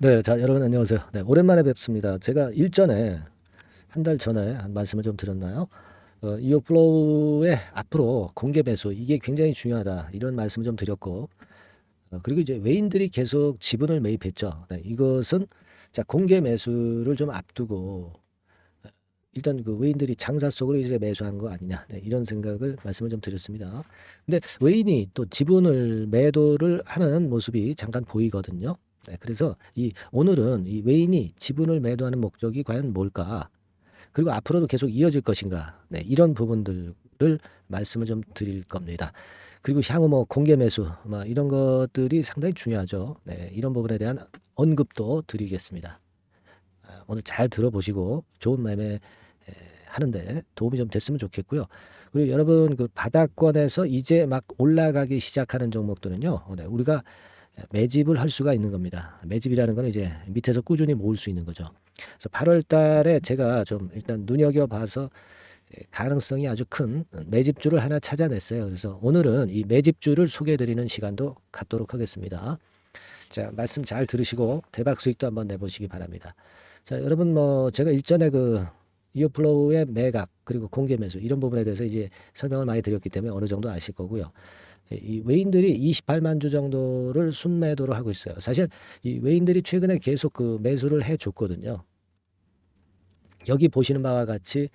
네, 자, 여러분 안녕하세요. 네, 오랜만에 뵙습니다. 제가 일전에 한 달 전에 한 말씀을 좀 드렸나요? 이어플로우의 앞으로 공개 배수 이게 굉장히 중요하다 이런 말씀을 좀 드렸고, 그리고 이제 외인들이 계속 지분을 매입했죠. 네, 이것은 자 공개 매수를 좀 앞두고 일단 그 외인들이 장사 속으로 이제 매수한 거 아니냐, 네, 이런 생각을 말씀을 좀 드렸습니다. 근데 외인이 또 지분을 매도를 하는 모습이 잠깐 보이거든요. 네, 그래서 이 오늘은 이 외인이 지분을 매도하는 목적이 과연 뭘까? 그리고 앞으로도 계속 이어질 것인가? 네, 이런 부분들을 말씀을 좀 드릴 겁니다. 그리고 향후 뭐 공개 매수, 뭐 이런 것들이 상당히 중요하죠. 네, 이런 부분에 대한 언급도 드리겠습니다. 오늘 잘 들어보시고 좋은 매매 하는데 도움이 좀 됐으면 좋겠고요. 그리고 여러분 그 바닥권에서 이제 막 올라가기 시작하는 종목들은요, 네, 우리가 매집을 할 수가 있는 겁니다. 매집이라는 건 이제 밑에서 꾸준히 모을 수 있는 거죠. 그래서 8월 달에 제가 좀 일단 눈여겨봐서 가능성이 아주 큰 매집주를 하나 찾아냈어요. 그래서 오늘은 이 매집주를 소개해드리는 시간도 갖도록 하겠습니다. 자, 말씀 잘 들으시고 대박 수익도 한번 내보시기 바랍니다. 자, 여러분 뭐 제가 일전에 그 이어플로우의 매각 그리고 공개 매수 이런 부분에 대해서 이제 설명을 많이 드렸기 때문에 어느 정도 아실 거고요. 이 외인들이 28만 주 정도를 순매도를 하고 있어요. 사실 이 외인들이 최근에 계속 그 매수를 해 줬거든요. 여기 보시는 바와 같이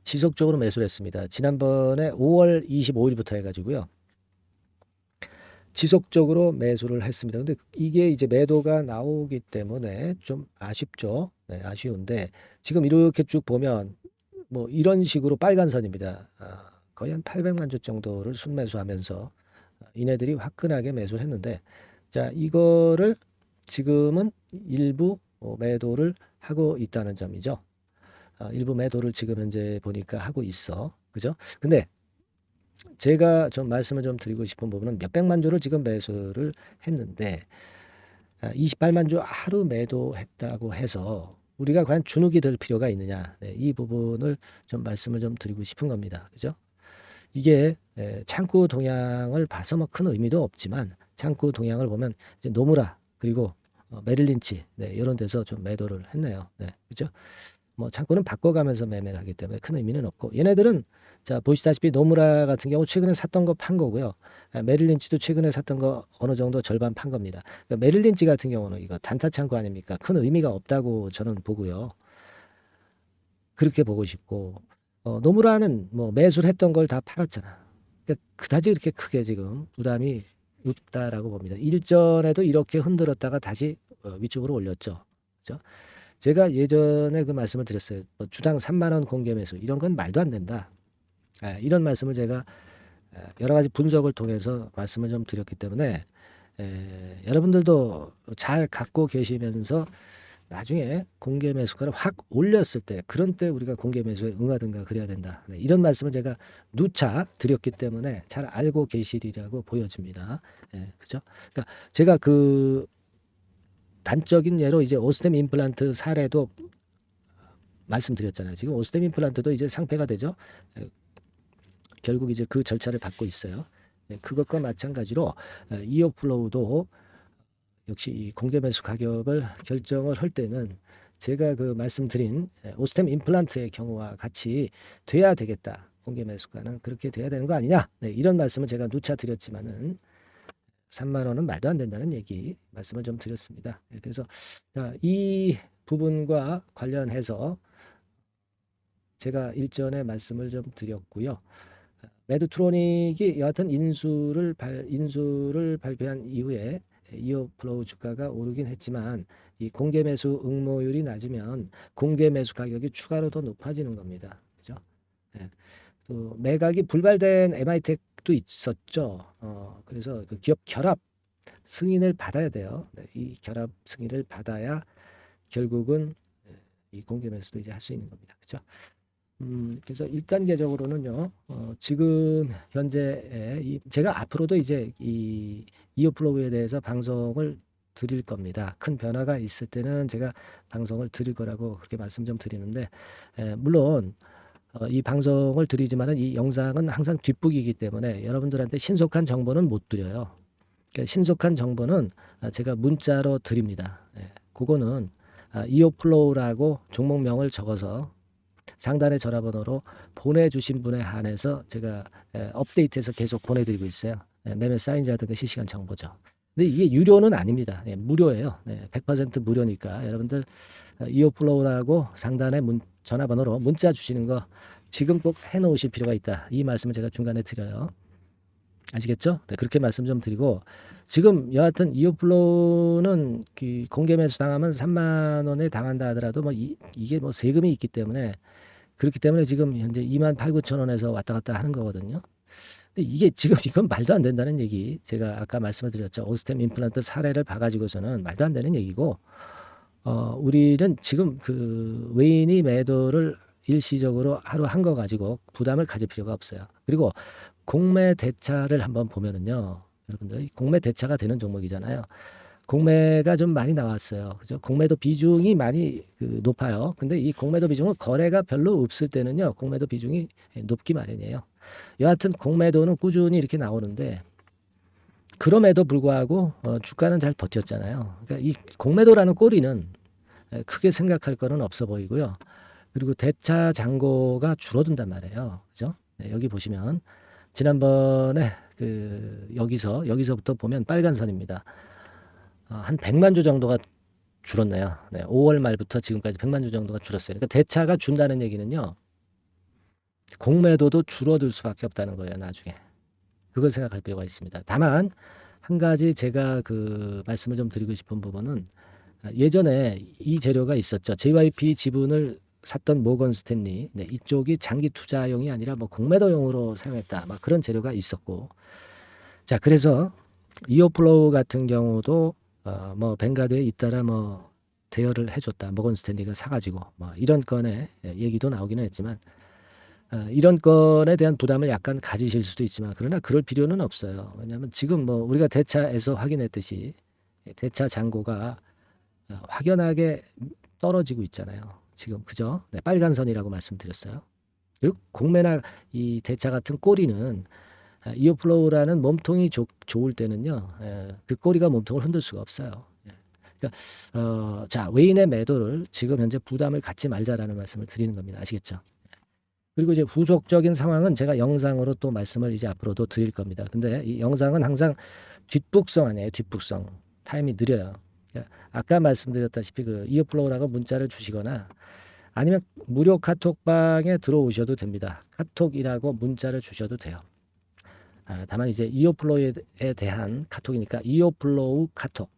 지속적으로 매수를 했습니다. 지난번에 5월 25일부터 해가지고요. 지속적으로 매수를 했습니다. 근데 이게 이제 매도가 나오기 때문에 좀 아쉽죠. 네, 아쉬운데 지금 이렇게 쭉 보면 뭐 이런 식으로 빨간 선입니다. 거의 한 800만 주 정도를 순매수하면서 이네들이 화끈하게 매수를 했는데 자 이거를 지금은 일부 매도를 하고 있다는 점이죠. 일부 매도를 지금 현재 보니까 하고 있어. 그죠? 근데 제가 좀 말씀을 좀 드리고 싶은 부분은 몇백만 주를 지금 매수를 했는데 28만 주 하루 매도했다고 해서 우리가 과연 주눅이 들 필요가 있느냐. 네, 이 부분을 좀 말씀을 좀 드리고 싶은 겁니다. 그죠? 이게 창구 동향을 봐서 뭐 큰 의미도 없지만 창구 동향을 보면 이제 노무라 그리고 메릴 린치 네, 이런 데서 좀 매도를 했네요. 네, 그죠? 뭐 창구는 바꿔가면서 매매를 하기 때문에 큰 의미는 없고 얘네들은 자 보시다시피 노무라 같은 경우 최근에 샀던 거 판 거고요. 메릴 린치도 최근에 샀던 거 어느 정도 절반 판 겁니다. 그러니까 메릴 린치 같은 경우는 이거 단타 창구 아닙니까? 큰 의미가 없다고 저는 보고요. 그렇게 보고 싶고 노무라는 뭐 매수를 했던 걸 다 팔았잖아. 그러니까 그다지 그렇게 크게 지금 부담이 없다라고 봅니다. 일전에도 이렇게 흔들었다가 다시 위쪽으로 올렸죠. 그죠? 제가 예전에 그 말씀을 드렸어요. 뭐 주당 3만 원 공개 매수 이런 건 말도 안 된다. 이런 말씀을 제가 여러 가지 분석을 통해서 말씀을 좀 드렸기 때문에 여러분들도 잘 갖고 계시면서 나중에 공개 매수가를 확 올렸을 때 그런 때 우리가 공개 매수에 응하든가 그래야 된다. 네, 이런 말씀을 제가 누차 드렸기 때문에 잘 알고 계시리라고 보여집니다. 그죠? 그러니까 제가 그 단적인 예로 이제 오스템 임플란트 사례도 말씀드렸잖아요. 지금 오스템 임플란트도 이제 상폐가 되죠. 에, 결국 이제 그 절차를 받고 있어요. 그것과 마찬가지로 이어플로우도 역시 이 공개 매수 가격을 결정을 할 때는 제가 그 말씀드린 오스템 임플란트의 경우와 같이 돼야 되겠다. 공개 매수가는 그렇게 돼야 되는 거 아니냐? 네, 이런 말씀을 제가 누차 드렸지만은 3만 원은 말도 안 된다는 얘기 말씀을 좀 드렸습니다. 그래서 이 부분과 관련해서 제가 일전에 말씀을 좀 드렸고요. 매드트로닉이 여하튼 인수를 발표한 이후에 이어플로우 주가가 오르긴 했지만 이 공개 매수 응모율이 낮으면 공개 매수 가격이 추가로 더 높아지는 겁니다. 그죠? 예. 또 매각이 불발된 MI텍도 있었죠. 그래서 그 기업 결합 승인을 받아야 돼요. 네, 이 결합 승인을 받아야 결국은 이 공개 매수도 이제 할 수 있는 겁니다. 그죠? 그래서 1단계적으로는요, 지금 현재 제가 앞으로도 이제 이 이어플로우에 대해서 방송을 드릴 겁니다. 큰 변화가 있을 때는 제가 방송을 드릴 거라고 그렇게 말씀 좀 드리는데, 물론 이 방송을 드리지만은 이 영상은 항상 뒷북이기 때문에 여러분들한테 신속한 정보는 못 드려요. 그러니까 신속한 정보는 제가 문자로 드립니다. 그거는 이오플로우라고 종목명을 적어서 상단의 전화번호로 보내주신 분에 한해서 제가 업데이트해서 계속 보내드리고 있어요. 매매 사인이라든가 실시간 정보죠. 근데 이게 유료는 아닙니다. 무료예요. 100% 무료니까 여러분들 이오플로우라고 상단의 전화번호로 문자 주시는 거 지금 꼭 해놓으실 필요가 있다. 이 말씀을 제가 중간에 드려요. 아시겠죠? 네, 그렇게 말씀 좀 드리고 지금 여하튼 이오플로우는 그 공개 매수 당하면 3만 원에 당한다 하더라도 뭐 이게 뭐 세금이 있기 때문에 그렇기 때문에 지금 현재 2만 8, 9천 원에서 왔다 갔다 하는 거거든요. 근데 이게 지금 이건 말도 안 된다는 얘기. 제가 아까 말씀을 드렸죠. 오스템 임플란트 사례를 봐가지고서는 말도 안 되는 얘기고 우리는 지금 그 외인이 매도를 일시적으로 하루 한 거 가지고 부담을 가질 필요가 없어요. 그리고 공매 대차를 한번 보면은요. 여러분들 공매 대차가 되는 종목이잖아요. 공매가 좀 많이 나왔어요. 그죠? 공매도 비중이 많이 높아요. 근데 이 공매도 비중은 거래가 별로 없을 때는요. 공매도 비중이 높기 마련이에요. 여하튼 공매도는 꾸준히 이렇게 나오는데 그럼에도 불구하고 주가는 잘 버텼잖아요. 그러니까 이 공매도라는 꼬리는 크게 생각할 거는 없어 보이고요. 그리고 대차 잔고가 줄어든단 말이에요. 그죠? 네, 여기 보시면 지난번에 여기서부터 보면 빨간 선입니다. 한 100만 주 정도가 줄었네요. 네, 5월 말부터 지금까지 100만 주 정도가 줄었어요. 그러니까 대차가 준다는 얘기는요. 공매도도 줄어들 수밖에 없다는 거예요. 나중에. 그걸 생각할 필요가 있습니다. 다만 한 가지 제가 말씀을 좀 드리고 싶은 부분은 예전에 이 재료가 있었죠. JYP 지분을 샀던 모건 스탠리. 네, 이쪽이 장기 투자용이 아니라 뭐 공매도용으로 사용했다. 막 그런 재료가 있었고. 자, 그래서 이오플로우 같은 경우도 뭐 뱅가드에 잇따라 뭐 대여를 해줬다. 모건 스탠리가 사가지고 뭐 이런 건의 얘기도 나오기는 했지만 이런 건에 대한 부담을 약간 가지실 수도 있지만 그러나 그럴 필요는 없어요. 왜냐하면 지금 뭐 우리가 대차에서 확인했듯이 대차 잔고가 확연하게 떨어지고 있잖아요. 지금 그죠? 네, 빨간 선이라고 말씀드렸어요. 그리고 공매나 이 대차 같은 꼬리는 이어플로우라는 몸통이 좋을 때는요. 그 꼬리가 몸통을 흔들 수가 없어요. 그러니까 자, 외인의 매도를 지금 현재 부담을 갖지 말자라는 말씀을 드리는 겁니다. 아시겠죠? 그리고 이제 후속적인 상황은 제가 영상으로 또 말씀을 이제 앞으로도 드릴 겁니다. 근데 이 영상은 항상 뒷북성 아니에요. 뒷북성. 타임이 느려요. 아까 말씀드렸다시피 이어플로우라고 문자를 주시거나 아니면 무료 카톡방에 들어오셔도 됩니다. 카톡이라고 문자를 주셔도 돼요. 다만 이제 이어플로우에 대한 카톡이니까 이어플로우 카톡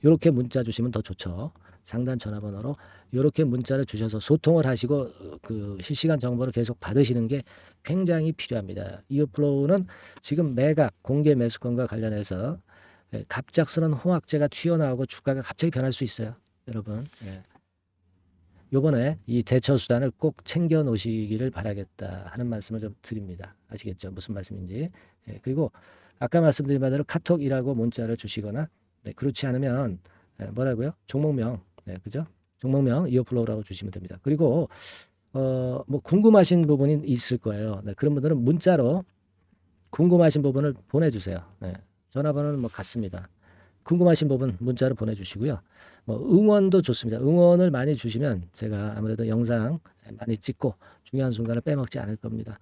이렇게 문자 주시면 더 좋죠. 상단 전화번호로 이렇게 문자를 주셔서 소통을 하시고 실시간 정보를 계속 받으시는 게 굉장히 필요합니다. 이어플로우는 지금 매각 공개 매수권과 관련해서 갑작스런 홍악재가 튀어나오고 주가가 갑자기 변할 수 있어요. 여러분 요번에 이 대처 수단을 꼭 챙겨 놓으시기를 바라겠다 하는 말씀을 좀 드립니다. 아시겠죠? 무슨 말씀인지. 그리고 아까 말씀드린 바대로 카톡이라고 문자를 주시거나 그렇지 않으면 뭐라고요? 종목명 그죠? 종목명 이어플로우라고 주시면 됩니다. 그리고 뭐 궁금하신 부분이 있을 거예요. 그런 분들은 문자로 궁금하신 부분을 보내주세요. 전화번호는 뭐 같습니다. 궁금하신 부분 문자로 보내주시고요. 뭐 응원도 좋습니다. 응원을 많이 주시면 제가 아무래도 영상 많이 찍고 중요한 순간을 빼먹지 않을 겁니다.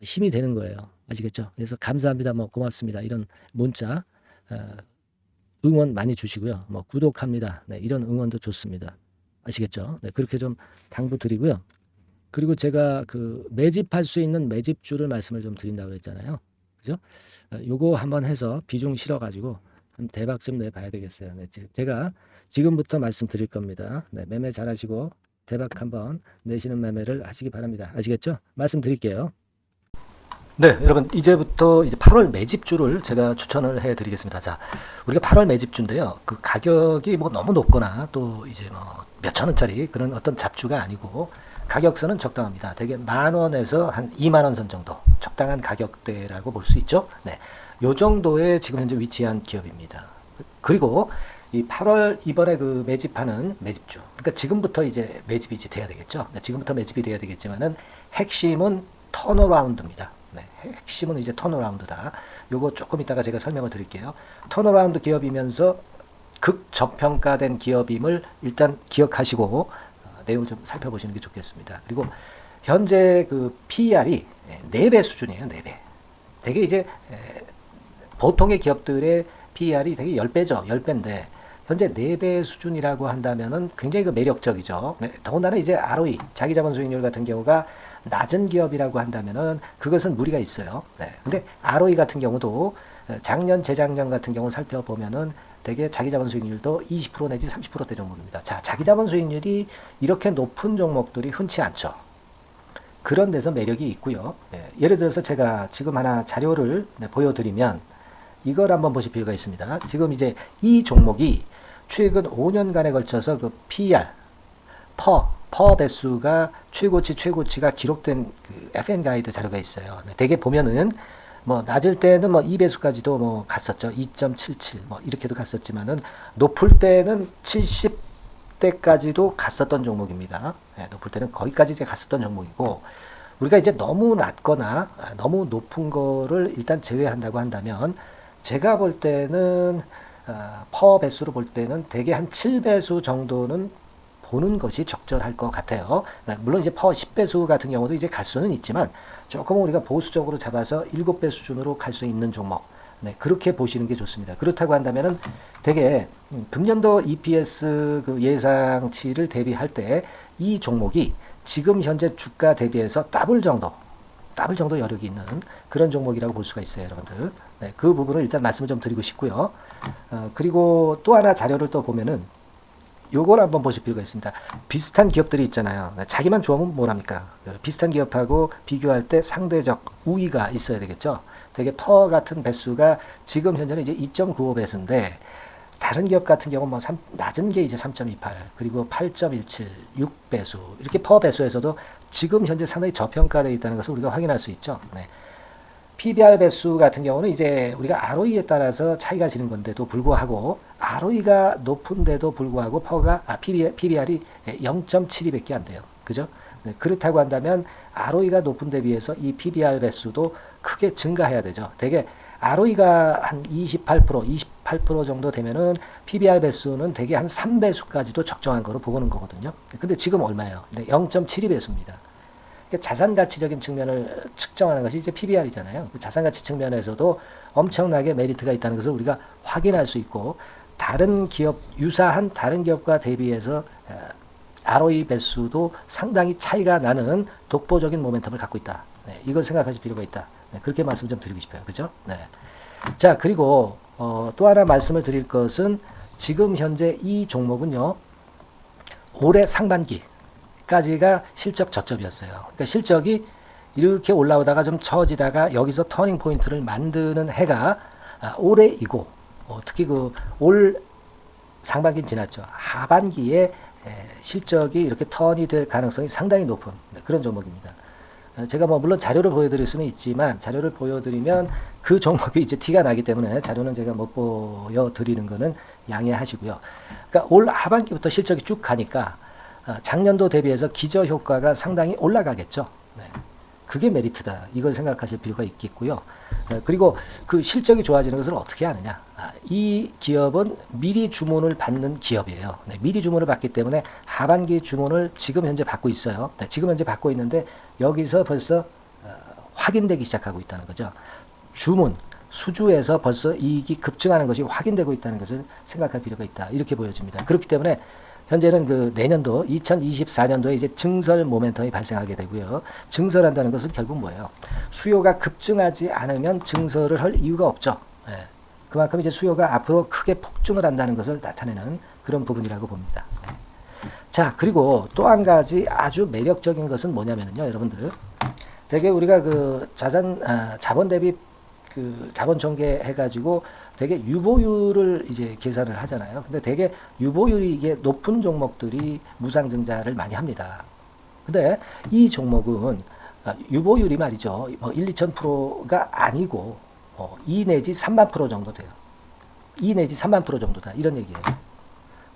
힘이 되는 거예요. 아시겠죠? 그래서 감사합니다. 뭐 고맙습니다. 이런 문자 응원 많이 주시고요. 뭐 구독합니다. 이런 응원도 좋습니다. 아시겠죠? 그렇게 좀 당부 드리고요. 그리고 제가 매집할 수 있는 매집주를 말씀을 좀 드린다고 했잖아요. 그죠? 요거 한번 해서 비중 실어 가지고 대박 좀 내봐야 되겠어요. 제가 지금부터 말씀드릴 겁니다. 매매 잘하시고 대박 한번 내시는 매매를 하시기 바랍니다. 아시겠죠? 말씀드릴게요. 네, 여러분 이제부터 이제 8월 매집주를 제가 추천을 해드리겠습니다. 자, 우리가 8월 매집주인데요. 그 가격이 뭐 너무 높거나 또 이제 뭐 몇천 원짜리 그런 어떤 잡주가 아니고 가격선은 적당합니다. 대개 10,000원에서 한 20,000원 선 정도 적당한 가격대라고 볼 수 있죠. 네, 요 정도에 지금 현재 위치한 기업입니다. 그리고 이 8월 이번에 매집하는 매집주, 그러니까 지금부터 이제 매집이 이제 돼야 되겠죠. 지금부터 매집이 돼야 되겠지만은 핵심은 턴어라운드입니다. 핵심은 이제 턴어라운드다. 요거 조금 이따가 제가 설명을 드릴게요. 턴어라운드 기업이면서 극저평가된 기업임을 일단 기억하시고 내용을 좀 살펴보시는 게 좋겠습니다. 그리고 현재 그 PER이 4배 수준이에요. 4배. 되게 이제 보통의 기업들의 PER이 되게 10배죠. 10배인데 현재 4배 수준이라고 한다면은 굉장히 그 매력적이죠. 네, 더군다나 이제 ROE, 자기자본 수익률 같은 경우가 낮은 기업이라고 한다면은 그것은 무리가 있어요. 네. 근데 ROE 같은 경우도 작년, 재작년 같은 경우 살펴보면은 되게 자기자본 수익률도 20% 내지 30%대 종목입니다. 자, 자기자본 수익률이 이렇게 높은 종목들이 흔치 않죠. 그런 데서 매력이 있고요. 예, 예를 들어서 제가 지금 하나 자료를 보여드리면 이걸 한번 보실 필요가 있습니다. 지금 이제 이 종목이 최근 5년간에 걸쳐서 그 PER, 퍼 배수가 최고치가 기록된 그 FN 가이드 자료가 있어요. 네, 대개 보면은 뭐 낮을 때는 뭐 2배수까지도 뭐 갔었죠. 2.77 뭐 이렇게도 갔었지만은 높을 때는 70대까지도 갔었던 종목입니다. 네, 높을 때는 거기까지 이제 갔었던 종목이고 우리가 이제 너무 낮거나 너무 높은 거를 일단 제외한다고 한다면 제가 볼 때는 퍼 배수로 볼 때는 대개 한 7배수 정도는 보는 것이 적절할 것 같아요. 물론 이제 퍼 10배수 같은 경우도 이제 갈 수는 있지만 조금 우리가 보수적으로 잡아서 7배 수준으로 갈 수 있는 종목. 네, 그렇게 보시는 게 좋습니다. 그렇다고 한다면은 되게 금년도 EPS 그 예상치를 대비할 때 이 종목이 지금 현재 주가 대비해서 더블 정도 여력이 있는 그런 종목이라고 볼 수가 있어요, 여러분들. 네, 그 부분을 일단 말씀을 좀 드리고 싶고요. 그리고 또 하나 자료를 또 보면은 요걸 한번 보실 필요가 있습니다. 비슷한 기업들이 있잖아요. 자기만 좋으면 뭘 합니까? 비슷한 기업하고 비교할 때 상대적 우위가 있어야 되겠죠. 되게 퍼 같은 배수가 지금 현재는 이제 2.95배수인데 다른 기업 같은 경우는 뭐 낮은 게 이제 3.28 그리고 8.17, 6배수 이렇게 퍼 배수에서도 지금 현재 상당히 저평가되어 있다는 것을 우리가 확인할 수 있죠. 네. PBR 배수 같은 경우는 이제 우리가 ROE에 따라서 차이가 지는 건데도 불구하고 ROE가 높은데도 불구하고 PBR이 0.72밖에 안 돼요. 그죠? 네, 그렇다고 한다면 ROE가 높은 데 비해서 이 PBR 배수도 크게 증가해야 되죠. 되게 ROE가 한 28% 정도 되면은 PBR 배수는 되게 한 3배수까지도 적정한 거로 보는 거거든요. 근데 지금 얼마예요? 네, 0.72배수입니다. 자산 가치적인 측면을 측정하는 것이 이제 PBR이잖아요. 그 자산 가치 측면에서도 엄청나게 메리트가 있다는 것을 우리가 확인할 수 있고 다른 기업 유사한 다른 기업과 대비해서 ROE 배수도 상당히 차이가 나는 독보적인 모멘텀을 갖고 있다. 네, 이걸 생각하실 필요가 있다. 네, 그렇게 말씀 좀 드리고 싶어요. 그죠? 네. 자, 그리고 또 하나 말씀을 드릴 것은 지금 현재 이 종목은요. 올해 상반기 까지가 실적 저점이었어요. 그러니까 실적이 이렇게 올라오다가 좀 처지다가 여기서 터닝 포인트를 만드는 해가 올해이고 특히 그 올 상반기는 지났죠. 하반기에 실적이 이렇게 턴이 될 가능성이 상당히 높은 그런 종목입니다. 제가 뭐 물론 자료를 보여드릴 수는 있지만 자료를 보여드리면 그 종목이 이제 티가 나기 때문에 자료는 제가 못 보여드리는 거는 양해하시고요. 그러니까 올 하반기부터 실적이 쭉 가니까 작년도 대비해서 기저효과가 상당히 올라가겠죠. 네. 그게 메리트다. 이걸 생각하실 필요가 있겠고요. 그리고 그 실적이 좋아지는 것을 어떻게 하느냐. 이 기업은 미리 주문을 받는 기업이에요. 네. 미리 주문을 받기 때문에 하반기 주문을 지금 현재 받고 있어요. 네. 지금 현재 받고 있는데 여기서 벌써 확인되기 시작하고 있다는 거죠. 주문, 수주에서 벌써 이익이 급증하는 것이 확인되고 있다는 것을 생각할 필요가 있다. 이렇게 보여집니다. 그렇기 때문에 현재는 그 내년도 2024년도에 이제 증설 모멘텀이 발생하게 되고요. 증설한다는 것은 결국 뭐예요? 수요가 급증하지 않으면 증설을 할 이유가 없죠. 네. 그만큼 이제 수요가 앞으로 크게 폭증을 한다는 것을 나타내는 그런 부분이라고 봅니다. 네. 자, 그리고 또 한 가지 아주 매력적인 것은 뭐냐면요, 여러분들. 되게 우리가 그 자본 대비 그 자본 전개 해가지고 되게 유보율을 이제 계산을 하잖아요. 근데 되게 유보율이 이게 높은 종목들이 무상증자를 많이 합니다. 근데 이 종목은 유보율이 말이죠. 뭐 1, 2,000%가 아니고 2 내지 3만 프로 정도 돼요. 2 내지 3만 프로 정도다. 이런 얘기예요.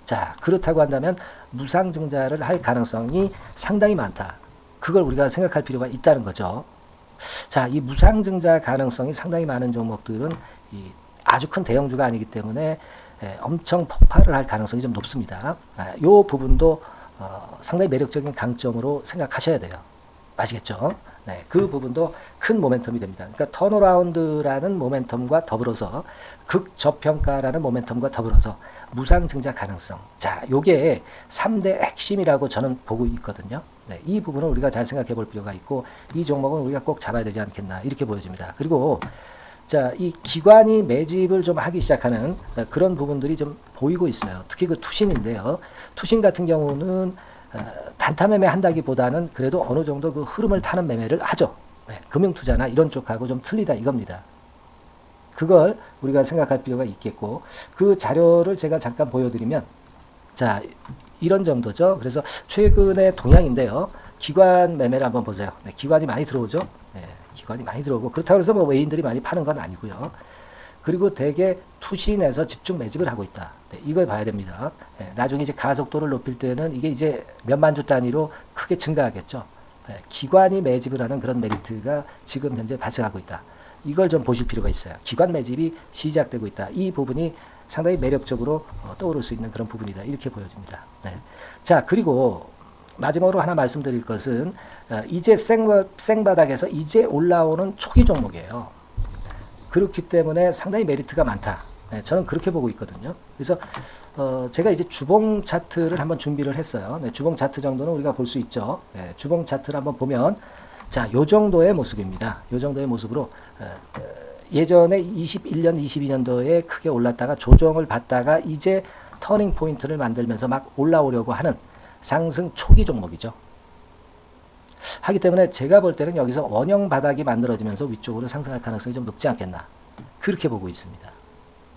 자, 그렇다고 한다면 무상증자를 할 가능성이 상당히 많다. 그걸 우리가 생각할 필요가 있다는 거죠. 자, 이 무상증자 가능성이 상당히 많은 종목들은 아주 큰 대형주가 아니기 때문에 엄청 폭발을 할 가능성이 좀 높습니다. 이 부분도 상당히 매력적인 강점으로 생각하셔야 돼요. 아시겠죠? 네, 그 부분도 큰 모멘텀이 됩니다. 그러니까 턴어라운드라는 모멘텀과 더불어서 극저평가라는 모멘텀과 더불어서 무상증자 가능성. 자, 요게 3대 핵심이라고 저는 보고 있거든요. 네, 이 부분을 우리가 잘 생각해 볼 필요가 있고 이 종목은 우리가 꼭 잡아야 되지 않겠나 이렇게 보여집니다. 그리고 자, 이 기관이 매집을 좀 하기 시작하는 그런 부분들이 좀 보이고 있어요. 특히 그 투신인데요. 투신 같은 경우는 단타 매매 한다기보다는 그래도 어느 정도 그 흐름을 타는 매매를 하죠. 네, 금융투자나 이런 쪽하고 좀 틀리다 이겁니다. 그걸 우리가 생각할 필요가 있겠고 그 자료를 제가 잠깐 보여드리면 자, 이런 정도죠. 그래서 최근의 동향인데요. 기관 매매를 한번 보세요. 네, 기관이 많이 들어오죠. 네, 기관이 많이 들어오고 그렇다고 해서 뭐 외인들이 많이 파는 건 아니고요. 그리고 대개 투신에서 집중 매집을 하고 있다. 네, 이걸 봐야 됩니다. 네, 나중에 이제 가속도를 높일 때는 이게 이제 몇만 주 단위로 크게 증가하겠죠. 네, 기관이 매집을 하는 그런 메리트가 지금 현재 발생하고 있다. 이걸 좀 보실 필요가 있어요. 기관 매집이 시작되고 있다. 이 부분이 상당히 매력적으로 떠오를 수 있는 그런 부분이다. 이렇게 보여집니다. 네. 자, 그리고 마지막으로 하나 말씀드릴 것은 이제 생바닥에서 이제 올라오는 초기 종목이에요. 그렇기 때문에 상당히 메리트가 많다. 네, 저는 그렇게 보고 있거든요. 그래서 제가 이제 주봉 차트를 한번 준비를 했어요. 네, 주봉 차트 정도는 우리가 볼 수 있죠. 네, 주봉 차트를 한번 보면 자, 요 정도의 모습입니다. 요 정도의 모습으로 예전에 21년, 22년도에 크게 올랐다가 조정을 받다가 이제 터닝 포인트를 만들면서 막 올라오려고 하는 상승 초기 종목이죠. 하기 때문에 제가 볼 때는 여기서 원형 바닥이 만들어지면서 위쪽으로 상승할 가능성이 좀 높지 않겠나. 그렇게 보고 있습니다.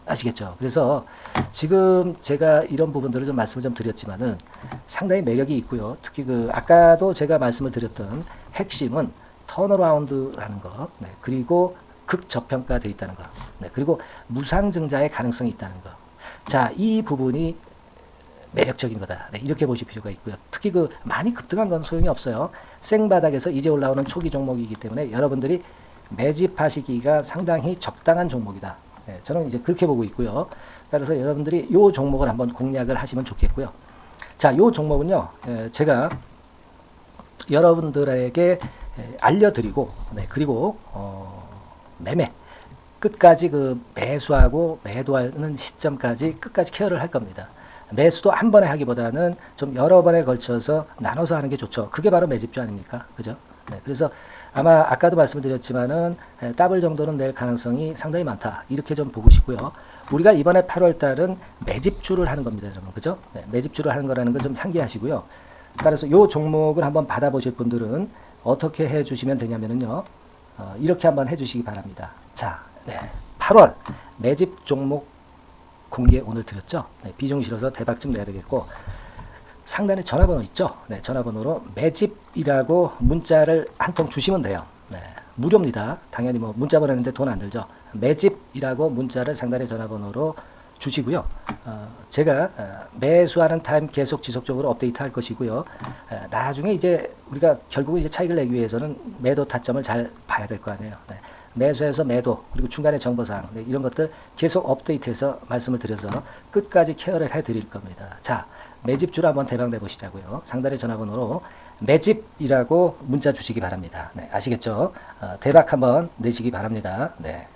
아시겠죠? 그래서 지금 제가 이런 부분들을 좀 말씀을 좀 드렸지만은 상당히 매력이 있고요. 특히 그 아까도 제가 말씀을 드렸던 핵심은 턴어라운드라는 거, 네, 그리고 극저평가되어 있다는 거, 네, 그리고 무상증자의 가능성이 있다는 거. 자, 이 부분이 매력적인 거다. 네, 이렇게 보실 필요가 있고요. 특히 그 많이 급등한 건 소용이 없어요. 생바닥에서 이제 올라오는 초기 종목이기 때문에 여러분들이 매집하시기가 상당히 적당한 종목이다. 네, 저는 이제 그렇게 보고 있고요. 그래서 여러분들이 이 종목을 한번 공략을 하시면 좋겠고요. 자, 이 종목은요, 제가 여러분들에게 알려드리고, 네, 그리고 매매 끝까지 그 매수하고 매도하는 시점까지 끝까지 케어를 할 겁니다. 매수도 한 번에 하기보다는 좀 여러 번에 걸쳐서 나눠서 하는 게 좋죠. 그게 바로 매집주 아닙니까? 그죠? 네, 그래서 아마 아까도 말씀드렸지만은 더블 정도는 낼 가능성이 상당히 많다. 이렇게 좀 보시고요. 우리가 이번에 8월 달은 매집주를 하는 겁니다, 여러분. 그죠? 네, 매집주를 하는 거라는 걸 좀 상기하시고요. 따라서 요 종목을 한번 받아보실 분들은 어떻게 해 주시면 되냐면은요. 이렇게 한번 해 주시기 바랍니다. 자, 네, 8월 매집 종목 공개 오늘 드렸죠. 네, 비중 실어서 대박 좀 내야 되겠고 상단에 전화번호 있죠. 네, 전화번호로 매집이라고 문자를 한 통 주시면 돼요. 네, 무료입니다. 당연히 뭐 문자 보내는데 돈 안 들죠. 매집이라고 문자를 상단의 전화번호로 주시고요. 제가 매수하는 타임 계속 지속적으로 업데이트 할 것이고요. 나중에 이제 우리가 결국은 이제 차익을 내기 위해서는 매도 타점을 잘 봐야 될 거 아니에요. 네. 매수해서 매도 그리고 중간에 정보사항 네, 이런 것들 계속 업데이트해서 말씀을 드려서 끝까지 케어를 해드릴 겁니다. 자, 매집주로 한번 대박 내보시자고요. 상단의 전화번호로 매집이라고 문자 주시기 바랍니다. 네, 아시겠죠? 대박 한번 내시기 바랍니다. 네.